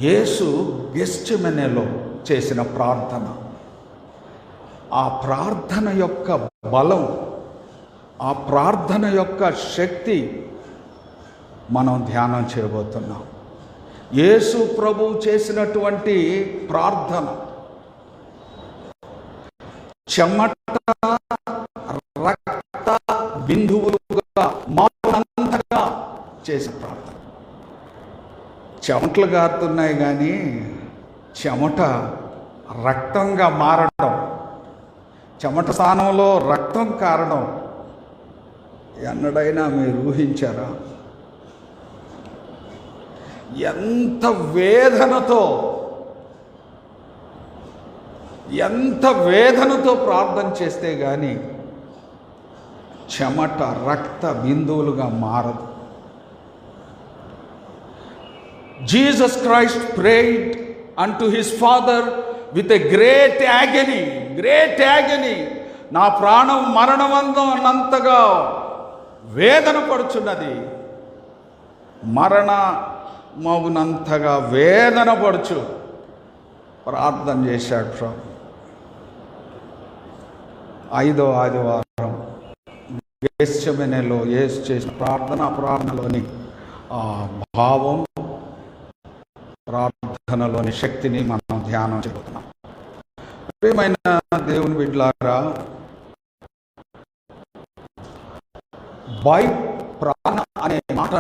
యేసు గెత్సెమనేలో చేసిన ప్రార్థన, ఆ ప్రార్థన యొక్క బలం, ఆ ప్రార్థన యొక్క శక్తి మనం ధ్యానం చేయబోతున్నాం. యేసు ప్రభువు చేసినటువంటి ప్రార్థన చెమట రక్త బిందువులుగా మారునంతగా చేసిన ప్రార్థన. చెమటలు గారుతున్నాయి కానీ చెమట రక్తంగా మారడం, చెమట స్థానంలో రక్తం కారడం ఎన్నడైనా మీరు ఊహించారా? ఎంత వేదనతో ప్రార్థన చేస్తే కానీ చెమట రక్త బిందువులుగా మారదు. Jesus Christ prayed unto his father with a great agony. నా ప్రాణం మరణమందునంతగా వేదన పడుచున్నది, మరణమగునంతగా వేదన పడుచు ప్రార్థన చేశాడు ప్రభు. 5వ ఆదివారం గెత్సెమనేలో యేసు చేసిన ప్రార్థనలోని ఆ భావం, ప్రార్థనలోని శక్తిని మనం ధ్యానం చేస్తున్నాం. ప్రియమైన దేవుని బిడ్డలారా, ప్రార్థన అనే మాట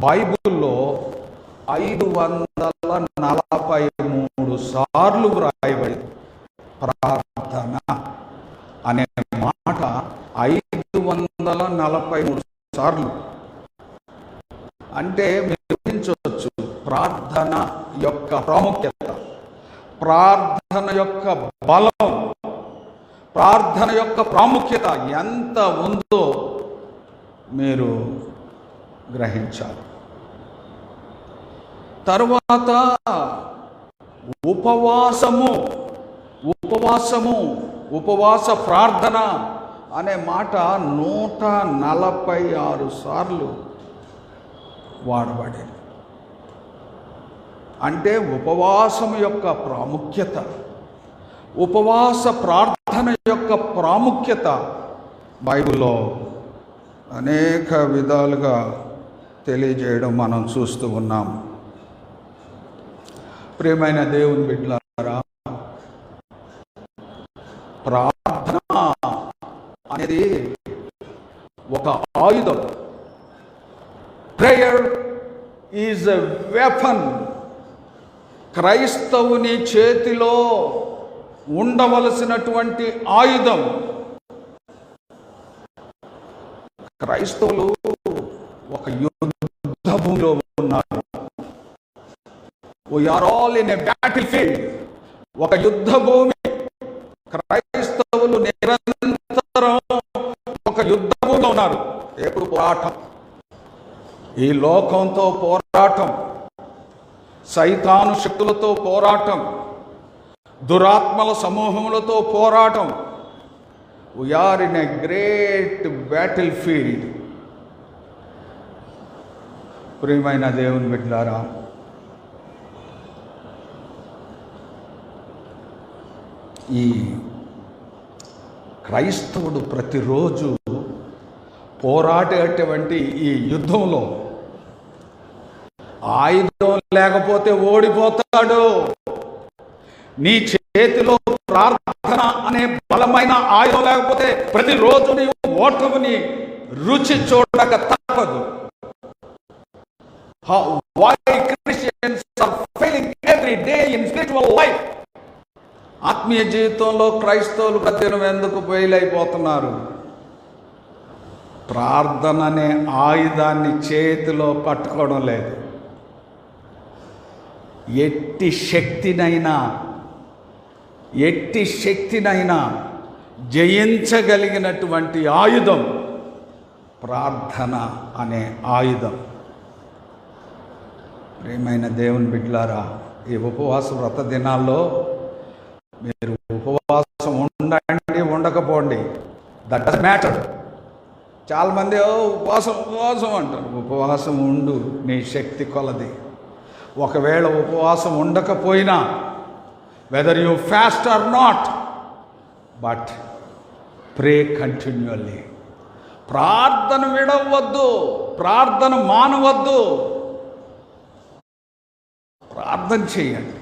బైబిల్లో 543 సార్లు వ్రాయబడి, ప్రార్థన అనే మాట 543 సార్లు. అంటే మీరు ఊహించవచ్చు ప్రార్థన యొక్క ప్రాముఖ్యత, ప్రార్థన యొక్క బలం, ప్రార్థన యొక్క ప్రాముఖ్యత ఎంత ఉందో మీరు గ్రహించాలి. తరువాత ఉపవాస ప్రార్థన అనే మాట 146 సార్లు వాడబడింది. అంటే ఉపవాసం యొక్క ప్రాముఖ్యత, ఉపవాస ప్రార్థన యొక్క ప్రాముఖ్యత బైబిల్లో అనేక విధాలుగా తెలియజేయడం మనం చూస్తూ ఉన్నాం. ప్రియమైన దేవుని బిడ్డలారా, ప్రార్థన అనేది ఒక ఆయుధం. Prayer is a weapon. క్రైస్తవుని చేతిలో ఉండవలసినటువంటి ఆయుధం. క్రైస్తవులు ఒక యుద్ధ భూమిలో ఉన్నారు. We are all in a battlefield. ఒక యుద్ధ భూమి. క్రైస్తవులు నిరంతరం ఒక యుద్ధ భూమిలో ఉన్నారు. ఎప్పుడు పోరాటం, ఈ లోకంతో పోరాటం, సైతాను శక్తులతో పోరాటం, దురాత్మల సమూహములతో పోరాటం. We are in a great battlefield. ప్రియమైన దేవుని బిడ్డలారా, ఈ క్రైస్తవుడు ప్రతిరోజు పోరాడేటువంటి ఈ యుద్ధంలో ఆయుధం లేకపోతే ఓడిపోతాడు. నీ చేతిలో ప్రార్థన అనే బలమైన ఆయుధం లేకపోతే ప్రతిరోజు నీవు ఓటమిని రుచి చూడక తప్పదు. Why Christians are failing every day in spiritual life? ఆత్మీయ జీవితంలో క్రైస్తవులు ప్రతిదినం ఎందుకు ఫెయిల్ అయిపోతున్నారు? ప్రార్థన అనే ఆయుధాన్ని చేతిలో పట్టుకోవడం లేదు. ఎట్టి శక్తినైనా జయించగలిగినటువంటి ఆయుధం ప్రార్థన అనే ఆయుధం. ప్రియమైన దేవుని బిడ్డలారా, ఈ ఉపవాస వ్రత దినాల్లో మీరు ఉపవాసం ఉండండి, ఉండకపోండి, దట్ డజంట్ మ్యాటర్. చాలామంది ఉపవాసం అంటారు. ఉపవాసం ఉండు, నీ శక్తి కొలది. ఒకవేళ ఉపవాసం ఉండకపోయినా, whether you fast or not, but pray continually. ప్రార్థన విడవద్దు, ప్రార్థన మానవద్దు, ప్రార్థన చేయండి.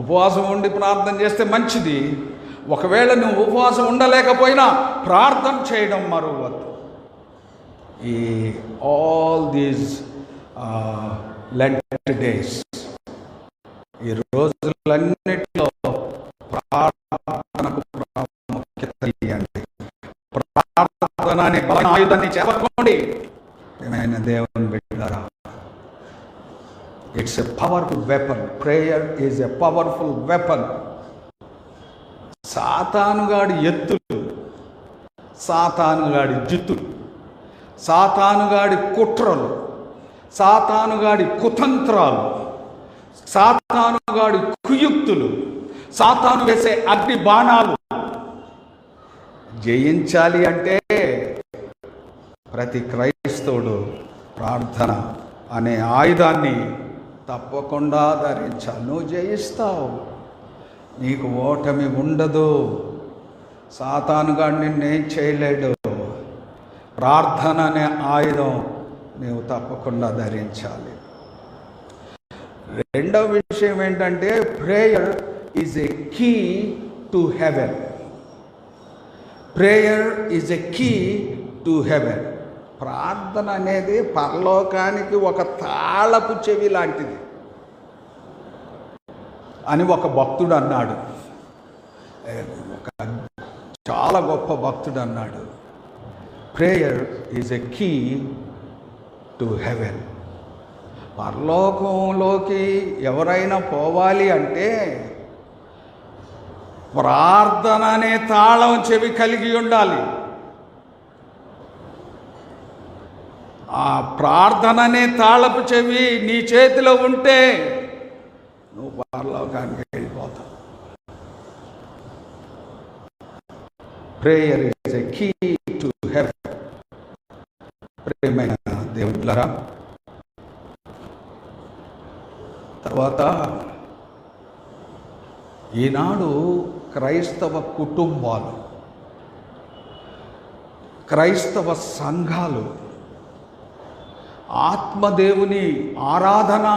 ఉపవాసం ఉండి ప్రార్థన చేస్తే మంచిది. ఒకవేళ నువ్వు ఉపవాసం ఉండలేకపోయినా ప్రార్థన చేయడం మరవద్దు. ఈ ఆల్ దీస్ లెంట్ డేస్, ఈ రోజులన్నిటిలో ప్రార్థనకు ప్రాముఖ్యత ఇవ్వండి. ప్రార్థన అనే బలమైన ఆయుధాన్ని చేపట్టుకోండి. ఏమైనా దేవుని బిడ్డలారా, it's a powerful weapon. Prayer is a powerful weapon. సాతానుగాడి ఎత్తులు, సాతానుగాడి జిత్తులు, సాతానుగాడి కుట్రలు, సాతానుగాడి కుతంత్రాలు, సాతానుగాడి కుయుక్తులు, సాతాను వేసే అగ్ని బాణాలు జయించాలి అంటే ప్రతి క్రైస్తవుడు ప్రార్థన అనే ఆయుధాన్ని తప్పకుండా ధరించాలి. నువ్వు జయిస్తావు, నీకు ఓటమి ఉండదు. సాతానుగాడు నిన్నేం చేయలేడు. ప్రార్థన అనే ఆయుధం నీవు తప్పకుండా ధరించాలి. రెండవ విషయం ఏంటంటే, prayer is a key to heaven. Prayer is a key to heaven. ప్రార్థన అనేది పరలోకానికి ఒక తాళపు చెవి లాంటిది అని ఒక భక్తుడు అన్నాడు. ఒక చాలా గొప్ప భక్తుడు అన్నాడు, prayer is a key to heaven. పరలోకంలోకి ఎవరైనా పోవాలి అంటే ప్రార్థన అనే తాళం చెవి కలిగి ఉండాలి. ఆ ప్రార్థన అనే తాళపు చెవి నీ చేతిలో ఉంటే నువ్వు పరలోకానికి వెళ్ళిపోతావు. Prayer is a key to heaven. ప్రేమైన దేవుళ్ళారా, తర్వాత ఈనాడు క్రైస్తవ కుటుంబాలు, క్రైస్తవ సంఘాలు ఆత్మదేవుని ఆరాధనా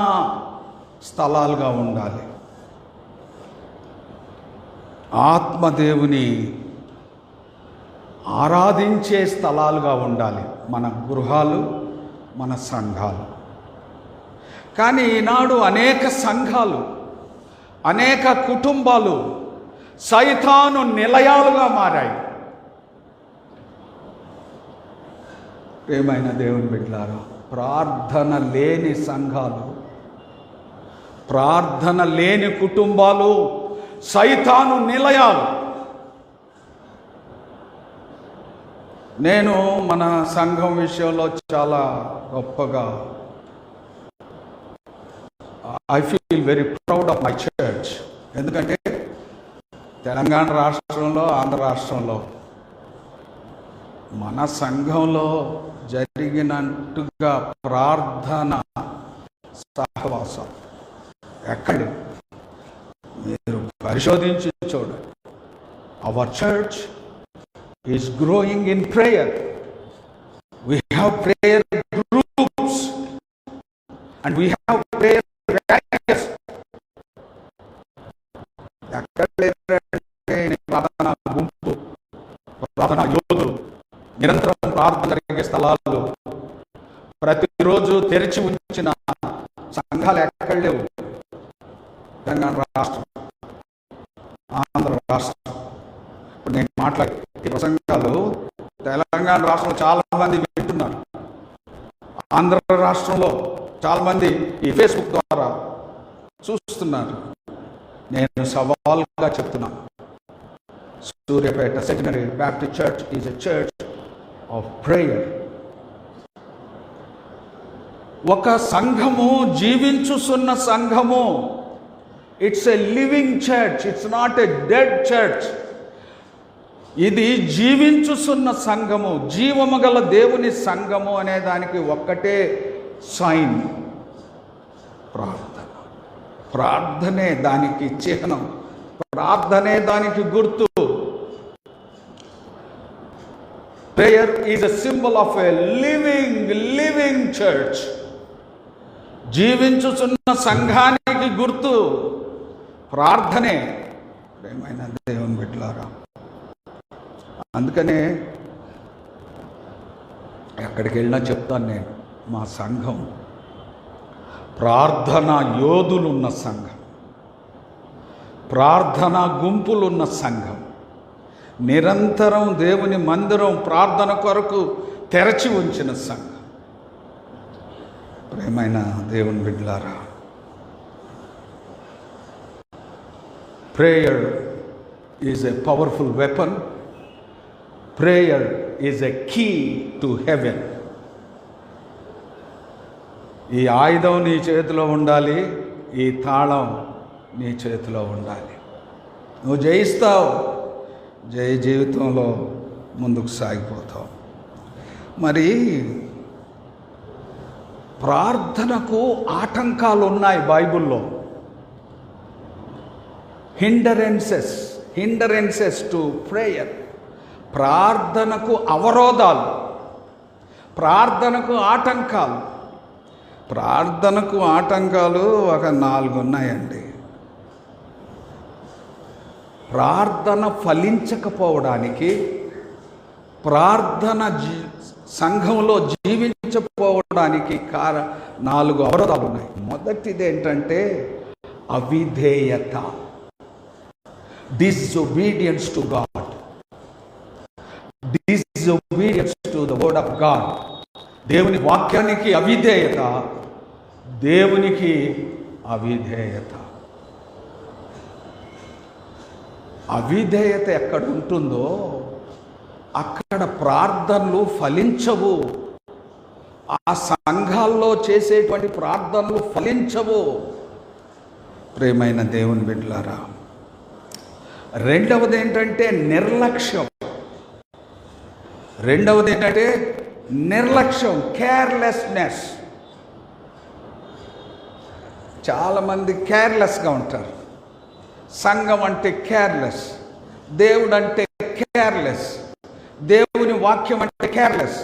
స్థలాలుగా ఉండాలి. ఆత్మదేవుని ఆరాధించే స్థలాలుగా ఉండాలి మన గృహాలు, మన సంఘాలు. కానీ ఈనాడు అనేక సంఘాలు, అనేక కుటుంబాలు సైతాను నిలయాలుగా మారాయి. ప్రియమైన దేవుని బిడ్డలారా, ప్రార్థన లేని సంఘాలు, ప్రార్థన లేని కుటుంబాలు సైతాను నిలయాలు. నేను మన సంఘం విషయంలో చాలా గొప్పగా I feel very proud of my church. ఎందుకంటే తెలంగాణ రాష్ట్రంలో, ఆంధ్ర రాష్ట్రంలో మన సంఘంలో జరిగినట్టుగా ప్రార్థన సహవాసం ఎక్కడ మీరు పరిశోధించి చూడండి. Our church is growing in prayer. We have prayer groups and we have prayer rallies. ఎక్కడ ప్రార్థన గుంపు, ప్రార్థన యోధులు, నిరంతరం ప్రార్థన జరిగే స్థలాలు, ప్రతిరోజు తెరిచి ఉంచిన సంఘాలు ఎక్కడ లేవు. తెలంగాణ రాష్ట్రం, ఆంధ్ర రాష్ట్రం. ఇప్పుడు నేను మాట్లాడే ఈ ప్రసంగాలు తెలంగాణ రాష్ట్రంలో చాలా మంది వింటున్నారు. ఆంధ్ర రాష్ట్రంలో చాలా మంది ఈ ఫేస్బుక్ ద్వారా చూస్తున్నారు. నేను సవాల్గా చెప్తున్నాను, Suryapet secondary Baptist church is a church of prayer. ఒక సంఘము, జీవించుతున్న సంఘము. It's a living church, it's not a dead church. ఇది జీవించుతున్న సంఘము, జీవము గల దేవుని సంఘము అనే దానికి ఒక్కటే సైన్, ప్రార్థన. ప్రార్థనే దానికి చిహ్నం, ప్రార్థనే దానికి గుర్తు. Prayer is a symbol of a living church. జీవించుచున్న సంఘానికి గుర్తు ప్రార్థనే. ప్రియమైన దేవుని బిడ్డలారా, అందుకనే ఎక్కడికి వెళ్ళినా చెప్తాను నేను, మా సంఘం ప్రార్థనా యోధులున్న సంఘం, ప్రార్థనా గుంపులున్న సంఘం, నిరంతరం దేవుని మందిరం ప్రార్థన కొరకు తెరచి ఉంచిన సంఘం. ప్రియమైన దేవుని బిడ్డలారా, prayer is a powerful weapon. Prayer is a key to heaven. ఈ ఆయుధం నీ చేతిలో ఉండాలి, ఈ తాళం నీ చేతిలో ఉండాలి. నువ్వు జయిస్తావు, జయ జీవితంలో ముందుకు సాగిపోతావు. మరి ప్రార్థనకు ఆటంకాలు ఉన్నాయి బైబిల్లో. హిండరెన్సెస్ టు ప్రేయర్. ప్రార్థనకు అవరోధాలు, ప్రార్థనకు ఆటంకాలు. ప్రార్థనకు ఆటంకాలు ఒక 4 ఉన్నాయండి. ప్రార్థన ఫలించకపోవడానికి, ప్రార్థన సంఘంలో జీవించకపోవడానికి 4 అవరోధాలు ఉన్నాయి. మొదటిది ఏంటంటే అవిధేయత, disobedience to God, disobedience to the word of God. దేవుని వాక్యానికి అవిధేయత, దేవునికి అవిధేయత. అవిధేయత ఎక్కడ ఉంటుందో అక్కడ ప్రార్థనలు ఫలించవు. ఆ సంఘాల్లో చేసేటువంటి ప్రార్థనలు ఫలించవు. ప్రియమైన దేవుని బిడ్డలారా, రెండవది ఏంటంటే నిర్లక్ష్యం. కేర్లెస్నెస్. చాలామంది కేర్లెస్గా ఉంటారు. సంఘం అంటే కేర్లెస్, దేవుడు అంటే కేర్లెస్, దేవుని వాక్యం అంటే కేర్లెస్.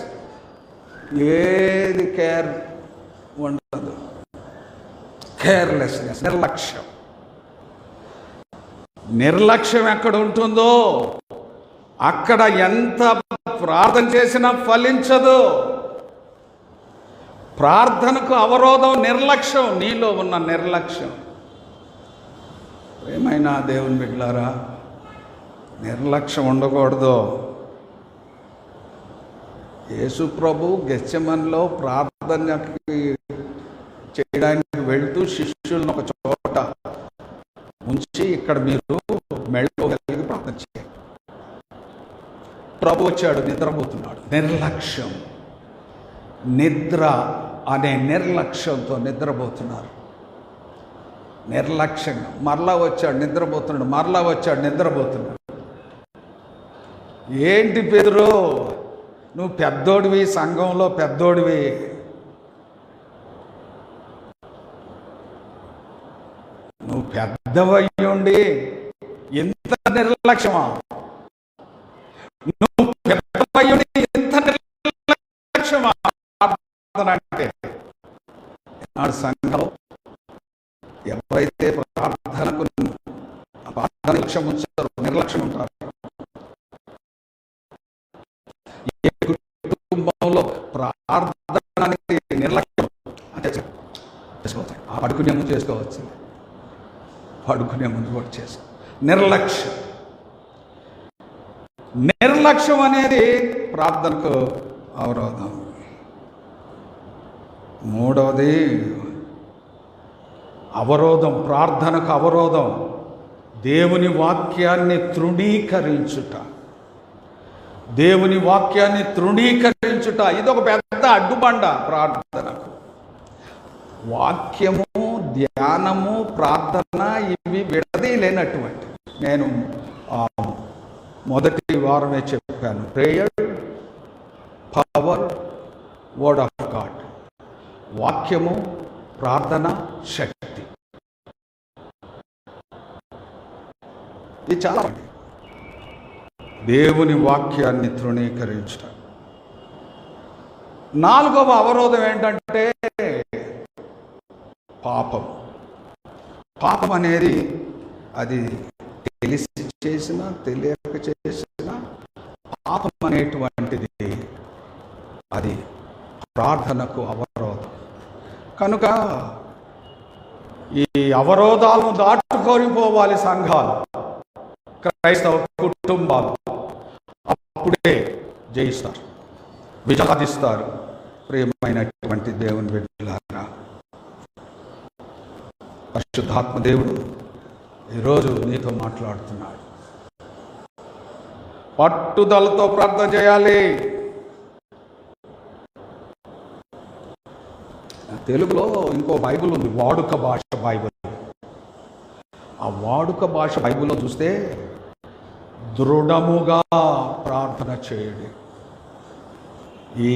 ఏది కేర్ ఉండదు. కేర్లెస్నెస్, నిర్లక్ష్యం. నిర్లక్ష్యం ఎక్కడ ఉంటుందో అక్కడ ఎంత ప్రార్థన చేసినా ఫలించదు. ప్రార్థనకు అవరోధం నిర్లక్ష్యం, నీలో ఉన్న నిర్లక్ష్యం. ఏమైనా దేవుని బిడ్డలారా, నిర్లక్ష్యం ఉండకూడదు. యేసు ప్రభు గెత్సెమనీలో ప్రార్థనకి చేయడానికి వెళ్తూ శిష్యులను ఒక చోట ఉంచి, ఇక్కడ మీరు మెళ్ళో కలిగి ప్రార్థన చేయాలి. ప్రభు వచ్చాడు, నిద్రపోతున్నాడు. నిర్లక్ష్యం, నిద్ర అనే నిర్లక్ష్యంతో నిద్రపోతున్నారు. నిర్లక్ష్యంగా మరలా వచ్చాడు, నిద్రపోతున్నాడు, మరలా వచ్చాడు, నిద్రపోతున్నాడు. ఏంటి పేతురు, నువ్వు పెద్దోడివి, సంఘంలో పెద్దోడివి, నువ్వు పెద్దవయ్యుండి ఎంత నిర్లక్ష్యమా? నువ్వు పెద్దవయ్యుండి ఎంత నిర్లక్ష్యమా? అంటే నాడు సంఘంలో ఎవరైతే ప్రార్థనకు నిర్లక్ష్యం ఉంచారో, నిర్లక్ష్యం ఉంటారు. ఏ కుటుంబంలో ప్రార్థన నిర్లక్ష్యం అంటే చేసుకోవచ్చు, ఆ పడుకునే ముందు చేసుకోవచ్చు, పడుకునే ముందు కూడా చేసుకో. నిర్లక్ష్యం అనేది ప్రార్థనకు అవరోధం. మూడవది అవరోధం, ప్రార్థనకు అవరోధం దేవుని వాక్యాన్ని తృణీకరించుట. దేవుని వాక్యాన్ని తృణీకరించుట ఇదొక పెద్ద అడ్డుబండ ప్రార్థనకు. వాక్యము, ధ్యానము, ప్రార్థన ఇవి విడదీయలేనటువంటి. నేను మొదటి వారమే చెప్పాను, prayer, power, word of God. వాక్యము, ప్రార్థన, శక్తి. ఇది చాలా దేవుని వాక్యాన్ని తృణీకరించడం. 4వ అవరోధం ఏంటంటే పాపం. పాపం అనేది అది తెలిసి చేసినా తెలియక చేసినా పాపం అనేటువంటిది అది ప్రార్థనకు అవరోధం. కనుక ఈ అవరోధాలను దాటుకొని పోవాలి సంఘాలు, క్రైస్తవ కుటుంబాలు. అప్పుడే జయిస్తారు, విజాదిస్తారు. ప్రియమైనటువంటి దేవుని బిడ్డలారా, పరిశుద్ధాత్మ దేవుడు ఈరోజు నీతో మాట్లాడుతున్నాడు. పట్టుదలతో ప్రార్థన చేయాలి. తెలుగులో ఇంకో బైబిల్ ఉంది, వాడుక భాష బైబిల్. ఆ వాడుక భాష బైబిల్లో చూస్తే దృఢముగా ప్రార్థన చేయండి. ఈ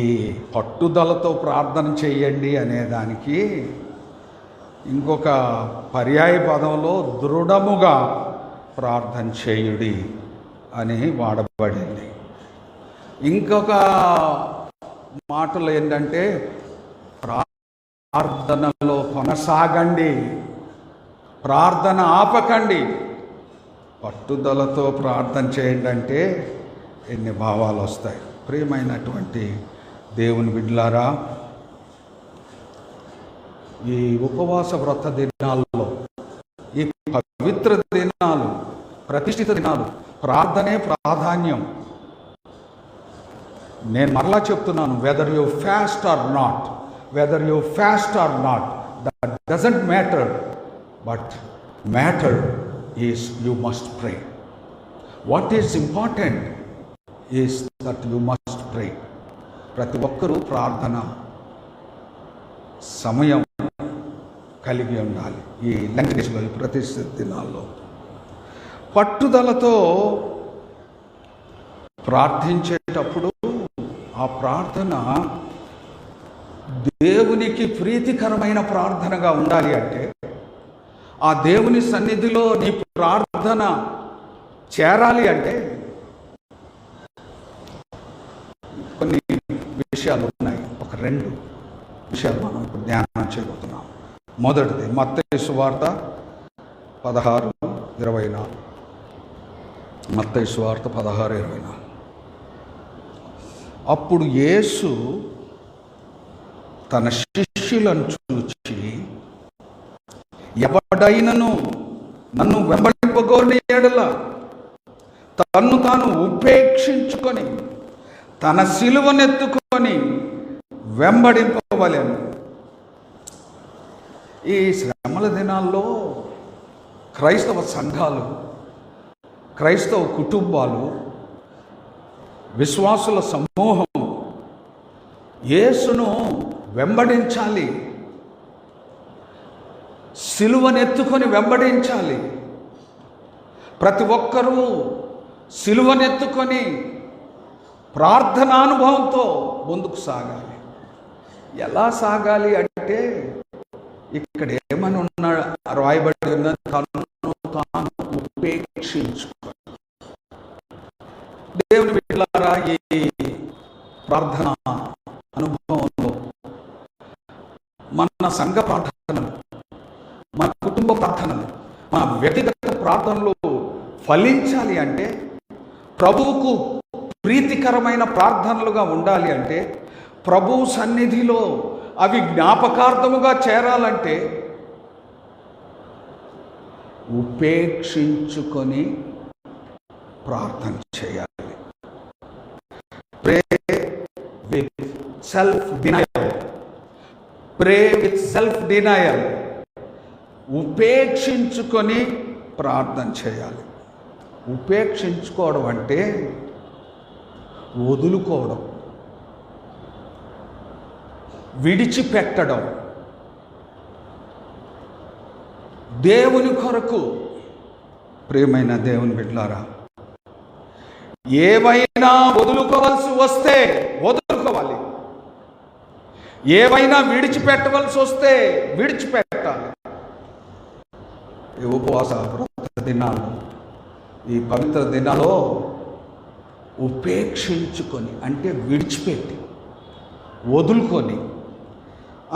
పట్టుదలతో ప్రార్థన చేయండి అనేదానికి ఇంకొక పర్యాయ పదంలో దృఢముగా ప్రార్థన చేయుడి అని వాడబడింది. ఇంకొక మాటలు ఏంటంటే ప్రార్థనలో కొనసాగండి, ప్రార్థన ఆపకండి. పట్టుదలతో ప్రార్థన చేయండి అంటే ఎన్ని భావాలు వస్తాయి. ప్రియమైనటువంటి దేవుని బిడ్డలారా, ఈ ఉపవాస వ్రత దినాల్లో, ఈ పవిత్ర దినాలు, ప్రతిష్ఠిత దినాలు, ప్రార్థనే ప్రాధాన్యం. నేను మరలా చెప్తున్నాను, weather you fast or not, weather you fast or not, that doesn't matter, but matter is you must pray. What is important is that you must ప్రే. ప్రతి ఒక్కరూ ప్రార్థన సమయం కలిగి ఉండాలి. ఈ లెంట్ డేస్లో, ఈ ప్రతిష్ఠిత దినాల్లో పట్టుదలతో ప్రార్థించేటప్పుడు ఆ ప్రార్థన దేవునికి ప్రీతికరమైన ప్రార్థనగా ఉండాలి. అంటే ఆ దేవుని సన్నిధిలో నీ ప్రార్థన చేరాలి అంటే కొన్ని విషయాలు ఉన్నాయి. ఒక 2 విషయాలు మనం ఇప్పుడు ధ్యానం చేయబోతున్నాం. మొదటిది మత్తయి సువార్త 16:24. మత్తయి సువార్త 16:24. అప్పుడు యేసు తన శిష్యులను చూచి, ఎవడైనను నన్ను వెంబడింపగోరిన యెడల తన్ను తాను ఉపేక్షించుకొని తన సిలువనెత్తుకొని వెంబడింపవలెను. ఈ శ్రమల దినాల్లో క్రైస్తవ సంఘాలు, క్రైస్తవ కుటుంబాలు, విశ్వాసుల సమూహం యేసును వెంబడించాలి, సిలువనెత్తుకొని వెంబడించాలి. ప్రతి ఒక్కరూ సిలువనెత్తుకొని ప్రార్థనానుభవంతో ముందుకు సాగాలి. ఎలా సాగాలి అంటే ఇక్కడ ఏమని రాయబడి ఉన్నది, తనను తాను ఉపేక్షించుకో. దేవుని బిడ్డలారా, ఈ ప్రార్థన అనుభవంలో మన సంఘ ప్రార్థనలు, మన కుటుంబ ప్రార్థనలు, మన వ్యక్తిగత ప్రార్థనలు ఫలించాలి అంటే, ప్రభువుకు ప్రీతికరమైన ప్రార్థనలుగా ఉండాలి అంటే, ప్రభువు సన్నిధిలో అవి జ్ఞాపకార్థముగా చేరాలంటే ఉపేక్షించుకొని ప్రార్థన చేయాలి. Pray with self denial, pray with self denial. ఉపేక్షించుకొని ప్రార్థన చేయాలి. ఉపేక్షించుకోవడం అంటే వదులుకోవడం, విడిచిపెట్టడం. దేవుని కొరకు ప్రియమైన దేవుని బిడ్డలారా, ఏవైనా వదులుకోవాల్సి వస్తే వదులుకోవాలి, ఏవైనా విడిచిపెట్టవలసి వస్తే విడిచిపెట్టాలి. ఈ ఉపవాస దినాలు ఈ పవిత్ర దినాల్లో ఉపేక్షించుకొని, అంటే విడిచిపెట్టి, వదులుకొని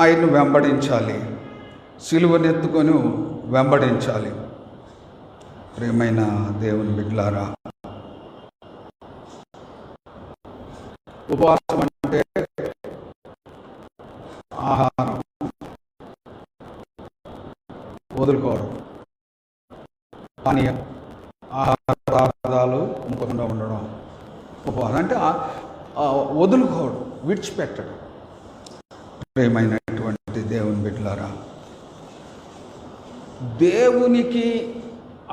ఆయన్ను వెంబడించాలి, సిలువనెత్తుకొని వెంబడించాలి. ప్రియమైన దేవుని బిడ్డలారా, ఉపవాసం అంటే ఆహారం వదులుకోవడం, పానీయం, ఆహార పదార్థాలు ముఖంగా ఉండడం. ఉపవాసం అంటే వదులుకోవడం, విడిచిపెట్టడం. ప్రియమైనటువంటి దేవుని బిడ్డలారా, దేవునికి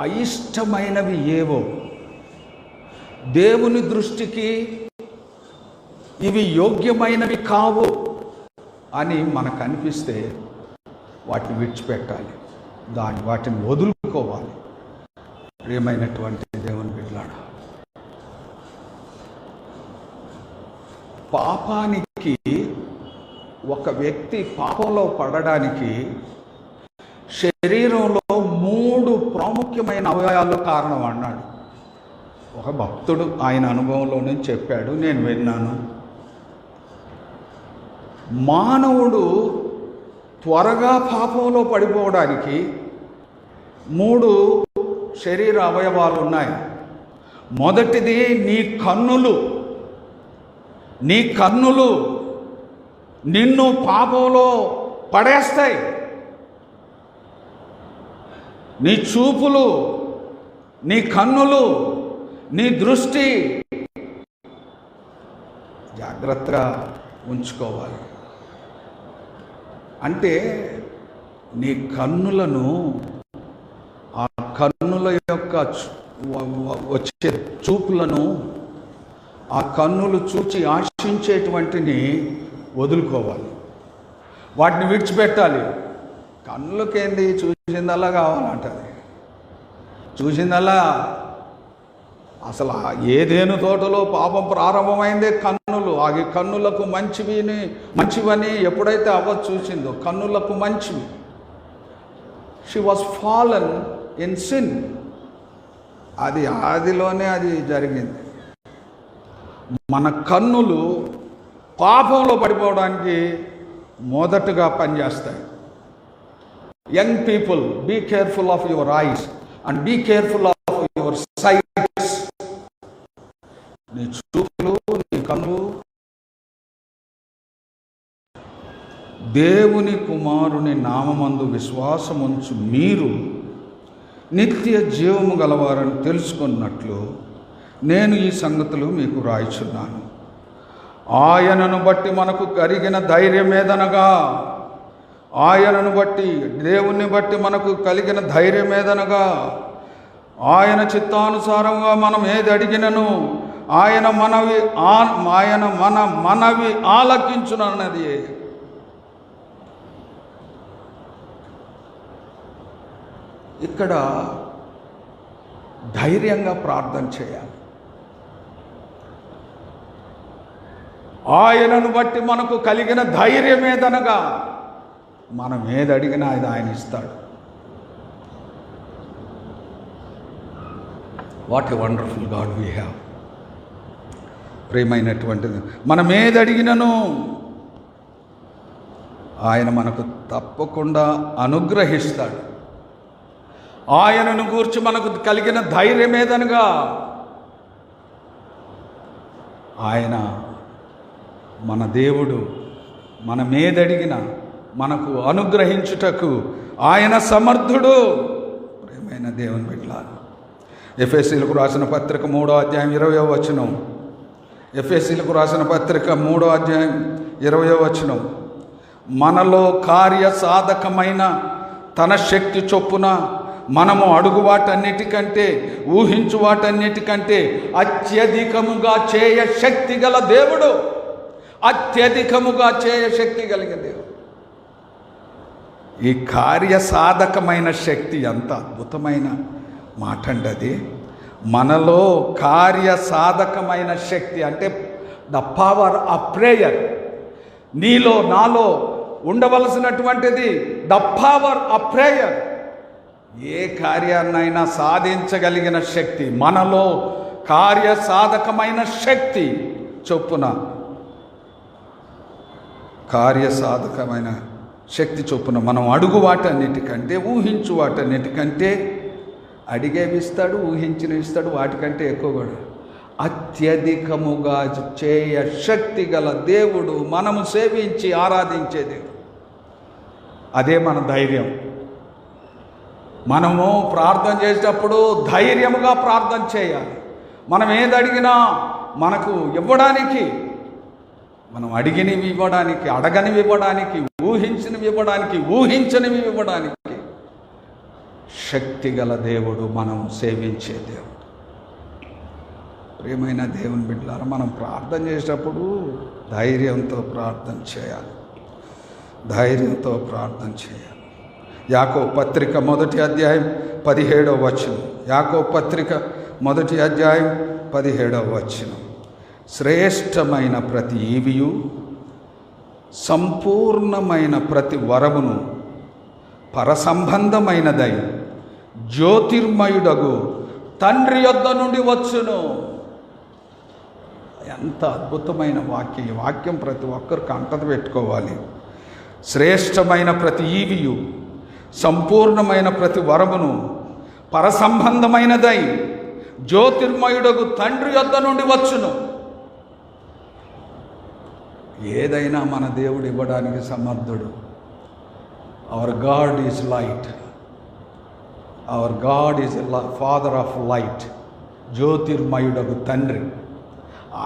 అయిష్టమైనవి ఏవో, దేవుని దృష్టికి ఇవి యోగ్యమైనవి కావు అని మనకు అనిపిస్తే వాటిని విడిచిపెట్టాలి, వాటిని వదులుకోవాలి. ప్రియమైనటువంటి దేవుని బిడ్డలారా, పాపానికి, ఒక వ్యక్తి పాపంలో పడడానికి శరీరంలో 3 ప్రాముఖ్యమైన అవయవాలు కారణం అన్నాడు. ఒక భక్తుడు ఆయన అనుభవంలోనే చెప్పాడు, నేను విన్నాను. మానవుడు త్వరగా పాపంలో పడిపోవడానికి 3 శరీర అవయవాలు ఉన్నాయి. మొదటిది నీ కన్నులు. నీ కన్నులు నిన్ను పాపంలో పడేస్తాయి. నీ చూపులు, నీ కన్నులు, నీ దృష్టి జాగ్రత్తగా ఉంచుకోవాలి. అంటే నీ కన్నులను, ఆ కన్నుల యొక్క వచ్చే చూపులను, ఆ కన్నులు చూచి ఆశించేటువంటిని వదులుకోవాలి, వాటిని విడిచిపెట్టాలి. కన్నులకేంది, చూసిందల్లా కావాలంటది. చూసిందల్లా అసలు ఏదేను తోటలో పాపం ప్రారంభమైందే కన్నులు. ఆ కన్నులకు మంచివని ఎప్పుడైతే అవ్వ చూసిందో, కన్నులకు మంచివి. She was fallen in sin. అది ఆదిలోనే అది జరిగింది. మన కన్నులు పాపంలో పడిపోవడానికి మొదటగా పనిచేస్తాయి. Young people, be careful of your eyes and be careful of your sights. నీ చూపులు, నీ కన్నులు. దేవుని కుమారుని నామమందు విశ్వాసముంచు మీరు నిత్య జీవము గలవారని తెలుసుకున్నట్లు నేను ఈ సంగతులు మీకు రాయిచున్నాను. ఆయనను బట్టి మనకు కలిగిన ధైర్యమేదనగా, ఆయనను బట్టి, దేవుణ్ణి బట్టి మనకు కలిగిన ధైర్యమేదనగా, ఆయన చిత్తానుసారంగా మనం ఏది అడిగినను ఆయన మన మనవి ఆలకించునన్నది. ఇక్కడ ధైర్యంగా ప్రార్థన చేయాలి. ఆయనను బట్టి మనకు కలిగిన ధైర్యమేదనగా, మనం ఏది అడిగినా అది ఆయన ఇస్తాడు. What a wonderful God we have. ప్రియమైనటువంటిది, మనం ఏది అడిగినను ఆయన మనకు తప్పకుండా అనుగ్రహిస్తాడు. ఆయనను గూర్చి మనకు కలిగిన ధైర్యమేదనగా, ఆయన మన దేవుడు, మనం ఏదడిగినా మనకు అనుగ్రహించుటకు ఆయన సమర్థుడు. ప్రియమైన దేవుని బిడ్డలారా, ఎఫెసీలకు రాసిన పత్రిక 3వ అధ్యాయం 20వ వచనం. ఎఫెసీలకు రాసిన పత్రిక 3వ అధ్యాయం 20వ వచనం. మనలో కార్య సాధకమైన తన శక్తి చొప్పున మనము అడుగు వాటన్నిటికంటే, ఊహించు వాటన్నిటికంటే అత్యధికముగా చేయ శక్తి గల దేవుడు. అత్యధికముగా చేయ శక్తి కలిగిన దేవుడు. ఈ కార్యసాధకమైన శక్తి ఎంత అద్భుతమైన మాట అండి అది. మనలో కార్యసాధకమైన శక్తి అంటే ద పవర్ ఆఫ్ ప్రేయర్. నీలో నాలో ఉండవలసినటువంటిది ద పవర్ ఆఫ్ ప్రేయర్. ఏ కార్యాన్నైనా సాధించగలిగిన శక్తి, మనలో కార్యసాధకమైన శక్తి చొప్పున, కార్యసాధకమైన శక్తి చొప్పున మనం అడుగు వాటన్నిటికంటే, ఊహించు వాటన్నిటికంటే, అడిగేవి ఇస్తాడు, ఊహించినవి ఇస్తాడు, వాటికంటే ఎక్కువ కూడా అత్యధికముగా చేయ శక్తి గల దేవుడు మనము సేవించి ఆరాధించే దేవుడు. అదే మన ధైర్యం. మనము ప్రార్థన చేసేటప్పుడు ధైర్యముగా ప్రార్థన చేయాలి. మనం ఏది అడిగినా మనకు ఇవ్వడానికి, మనం అడిగినవి ఇవ్వడానికి, అడగనివి ఇవ్వడానికి, ఊహించినవి ఇవ్వడానికి, ఊహించనివి ఇవ్వడానికి శక్తి గల దేవుడు మనం సేవించే దేవుడు. ప్రియమైన దేవుని బిడ్డలారా, మనం ప్రార్థన చేసేటప్పుడు ధైర్యంతో ప్రార్థన చేయాలి. ధైర్యంతో ప్రార్థన చేయాలి. యాకోబు పత్రిక 1వ అధ్యాయం 17వ వచనం. యాకోబు పత్రిక 1వ అధ్యాయం 17వ వచనం. శ్రేష్టమైన ప్రతి ఈవియు, సంపూర్ణమైన ప్రతి వరమును పరసంబంధమైనదై జ్యోతిర్మయుడగు తండ్రి యొద్ద నుండి వచ్చును. ఎంత అద్భుతమైన వాక్యం! ఈ వాక్యం ప్రతి ఒక్కరు కంటత పెట్టుకోవాలి. శ్రేష్టమైన ప్రతి ఈవియు, సంపూర్ణమైన ప్రతి వరమును పరసంబంధమైనదై జ్యోతిర్మయుడగు తండ్రి యొద్ద నుండి వచ్చును. ఏదైనా మన దేవుడు ఇవ్వడానికి సమర్థుడు. Our God is light. Our God is father of light. జ్యోతిర్మయుడగు తండ్రి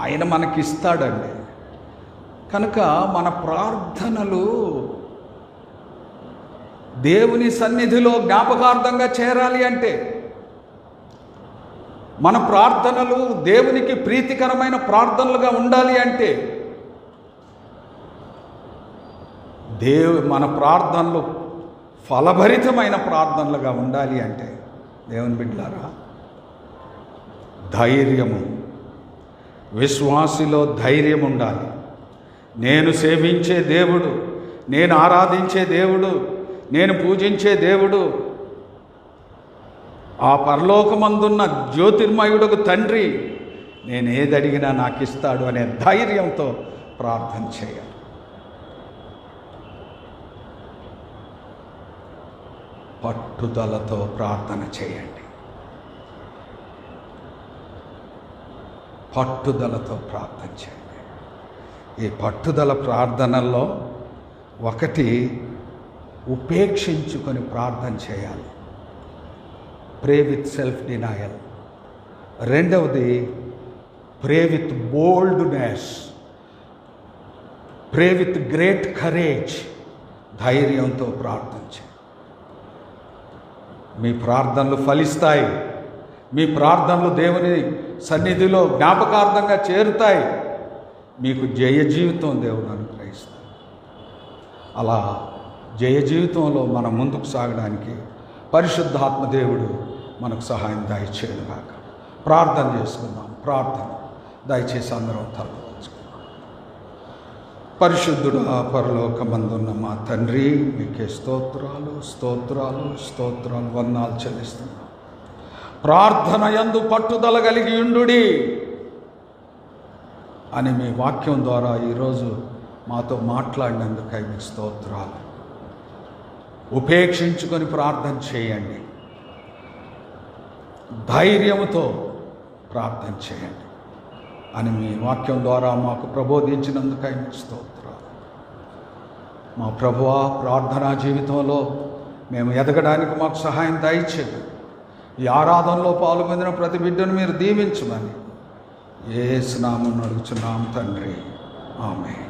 ఆయన మనకిస్తాడండి. కనుక మన ప్రార్థనలు దేవుని సన్నిధిలో జ్ఞాపకార్థంగా చేరాలి అంటే, మన ప్రార్థనలు దేవునికి ప్రీతికరమైన ప్రార్థనలుగా ఉండాలి అంటే, మన ప్రార్థనలు ఫలభరితమైన ప్రార్థనలుగా ఉండాలి అంటే, దేవుని బిడ్డలారా, ధైర్యము, విశ్వాసిలో ధైర్యం ఉండాలి. నేను సేవించే దేవుడు, నేను ఆరాధించే దేవుడు, నేను పూజించే దేవుడు, ఆ పరలోకమందున్న జ్యోతిర్మయుడకు తండ్రి నేను ఏది అడిగినా నాకు ఇస్తాడు అనే ధైర్యంతో ప్రార్థన చేయాలి. పట్టుదలతో ప్రార్థన చేయండి. పట్టుదలతో ప్రార్థన చేయండి. ఈ పట్టుదల ప్రార్థనల్లో ఒకటి ఉపేక్షించుకొని ప్రార్థన చేయాలి. Pray with self denial. రెండవది pray with boldness. Pray with great courage. ధైర్యంతో ప్రార్థన చేయండి. మీ ప్రార్థనలు ఫలిస్తాయి. మీ ప్రార్థనలు దేవుని సన్నిధిలో జ్ఞాపకార్థంగా చేరుతాయి. మీకు జయ జీవితం దేవుడు అనుగ్రహిస్తాడు. అలా జయ జీవితంలో మనం ముందుకు సాగడానికి పరిశుద్ధాత్మ దేవుడు మనకు సహాయం దయచేయనుగాక. ప్రార్థన చేసుకుందాం. ప్రార్థన దయచేసి అందరం తలవంచుకుందాం. పరిశుద్ధుడు పరలోకమందున్న మా తండ్రి, మీకే స్తోత్రాలు స్తోత్రాలు స్తోత్రాలు వందనాలు చెల్లిస్తున్నాం. ప్రార్థన యందు పట్టుదల కలిగి ఉండుడి అని మీ వాక్యం ద్వారా ఈరోజు మాతో మాట్లాడినందుకై మీ స్తోత్రాలు. ఉపేక్షించుకొని ప్రార్థన చేయండి. ధైర్యముతో ప్రార్థన చేయండి అని మీ వాక్యం ద్వారా మాకు ప్రబోధించినందుకై మీ స్తోత్రాలు. మా ప్రభువా, ప్రార్థనా జీవితంలో మేము ఎదగడానికి మాకు సహాయం దయచేయండి. ఈ ఆరాధనలో పాల్గొందిన ప్రతి బిడ్డను మీరు దీవించమని యేసు నామమున అడుగుచున్నాం తండ్రి. ఆమేన్.